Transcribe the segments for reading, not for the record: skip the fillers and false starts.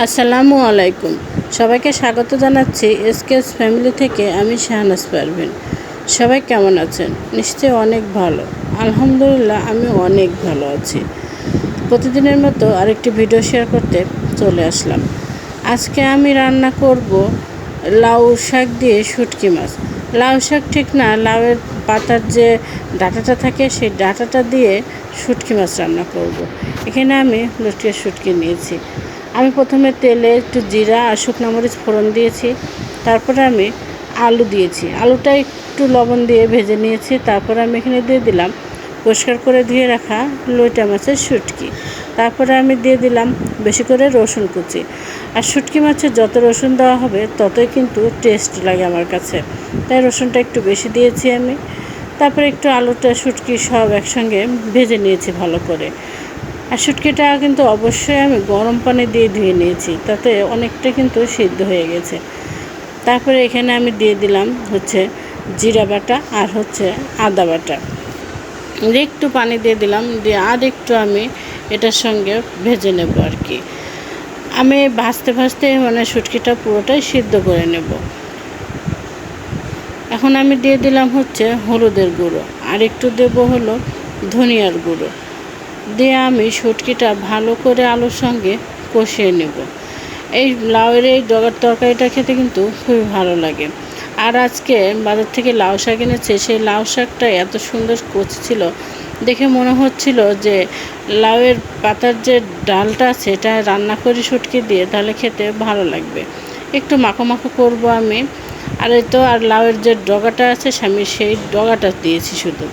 আসসালামু আলাইকুম। সবাইকে স্বাগত জানাচ্ছি এসকেএস ফ্যামিলি থেকে। আমি শাহনাজ পারভীন। সবাই কেমন আছেন? নিশ্চয়ই অনেক ভালো। আলহামদুলিল্লাহ, আমি অনেক ভালো আছি। প্রতিদিনের মতো আরেকটি ভিডিও শেয়ার করতে চলে আসলাম। আজকে আমি রান্না করব লাউ শাক দিয়ে শুটকি মাছ। লাউ শাক ঠিক না, লাউয়ের পাতার যে ডাঁটাটা থাকে সেই ডাঁটাটা দিয়ে শুটকি মাছ রান্না করব। এখানে আমি লটকে শুটকি নিয়েছি। আমি প্রথমে তেলে একটু জিরা আর শুকনো মরিচ ফোড়ন দিয়েছি। তারপরে আমি আলু দিয়েছি। আলুটা একটু লবণ দিয়ে ভেজে নিয়েছি। তারপরে আমি এখানে দিয়ে দিলাম পরিষ্কার করে ধুয়ে রাখা লইটা মাছের শুটকি। তারপরে আমি দিয়ে দিলাম বেশি করে রসুন কুচি। আর শুটকি মাছের যত রসুন দেওয়া হবে ততই কিন্তু টেস্ট লাগে আমার কাছে, তাই রসুনটা একটু বেশি দিয়েছি আমি। তারপরে একটু আলুটা শুটকি সব একসঙ্গে ভেজে নিয়েছি ভালো করে। আর শুটকিটা কিন্তু অবশ্যই আমি গরম পানি দিয়ে ধুয়ে নিয়েছি, তাতে অনেকটা কিন্তু সিদ্ধ হয়ে গেছে। তারপরে এখানে আমি দিয়ে দিলাম জিরা বাটা আর আদা বাটা। একটু পানি দিয়ে দিলাম, দিয়ে আর একটু আমি এটার সঙ্গে ভেজে নেব আর কি। আমি ভাজতে ভাজতে শুটকিটা পুরোটাই সিদ্ধ করে নেব। এখন আমি দিয়ে দিলাম হলুদের গুঁড়ো, আর একটু দেবো ধনিয়ার গুঁড়ো। দিয়ে আমি শুটকিটা ভালো করে আলুর সঙ্গে কষিয়ে নেব। এই লাউয়ের এই ডগার তরকারিটা খেতে কিন্তু খুবই ভালো লাগে। আর আজকে বাজার থেকে লাউ শাক এনেছে, সেই লাউ শাকটা এত সুন্দর কচি ছিল, দেখে মনে হচ্ছিল যে লাউয়ের পাতার যে ডালটা আছে এটা রান্না করি শুটকি দিয়ে, তাহলে খেতে ভালো লাগবে। একটু মাখো মাখো করবো আমি। আর লাউয়ের যে ডগাটা আছে আমি সেই ডগাটা দিয়েছি শুধু।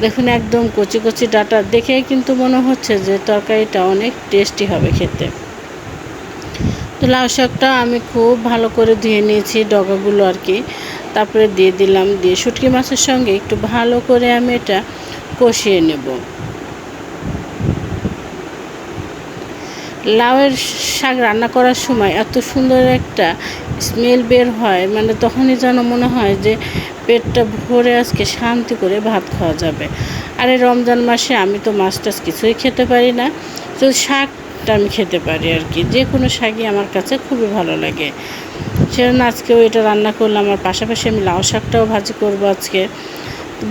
দেখুন, একদম কচি কচি ডাঁটা, দেখেই কিন্তু মনে হচ্ছে যে তরকারিটা অনেক টেস্টি হবে খেতে। তো লাউ শাকটা আমি খুব ভালো করে ধুয়ে নিয়েছি ডগাগুলো আর কি। তারপরে দিয়ে দিলাম, দিয়ে শুটকি মাছের সঙ্গে একটু ভালো করে আমি এটা কষিয়ে নেব। লাউয়ের শাক রান্না করার সময় এত সুন্দর একটা স্মেল বের হয়, তখনই যেন মনে হয় যে পেটটা ভরে আজকে শান্তি করে ভাত খাওয়া যাবে। আর এই রমজান মাসে আমি তো মাছ টাছ কিছুই খেতে পারি না, তো শাকটা আমি খেতে পারি আর কি। যে কোনো শাকই আমার কাছে খুবই ভালো লাগে, সেজন্য আজকেও এটা রান্না করলাম। আর পাশাপাশি আমি লাউ শাকটাও ভাজি করব আজকে।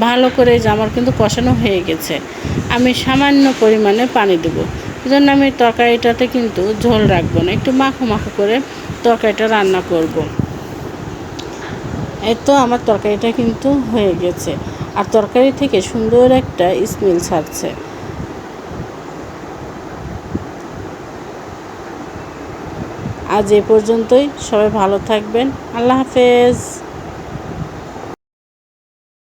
ভালো করে যে আমার কিন্তু কষানো হয়ে গেছে, আমি সামান্য পরিমাণে পানি দেবো। সেজন্য আমি তরকারিটাতে কিন্তু ঝোল রাখবো না, একটু মাখো মাখো করে তরকারিটা রান্না করব। এই তো আমার তরকারিটা কিন্তু হয়ে গেছে, আর তরকারি থেকে সুন্দর একটা স্মেল ছাড়ছে। আজ এ পর্যন্তই। সবাই ভালো থাকবেন। আল্লাহ হাফেজ।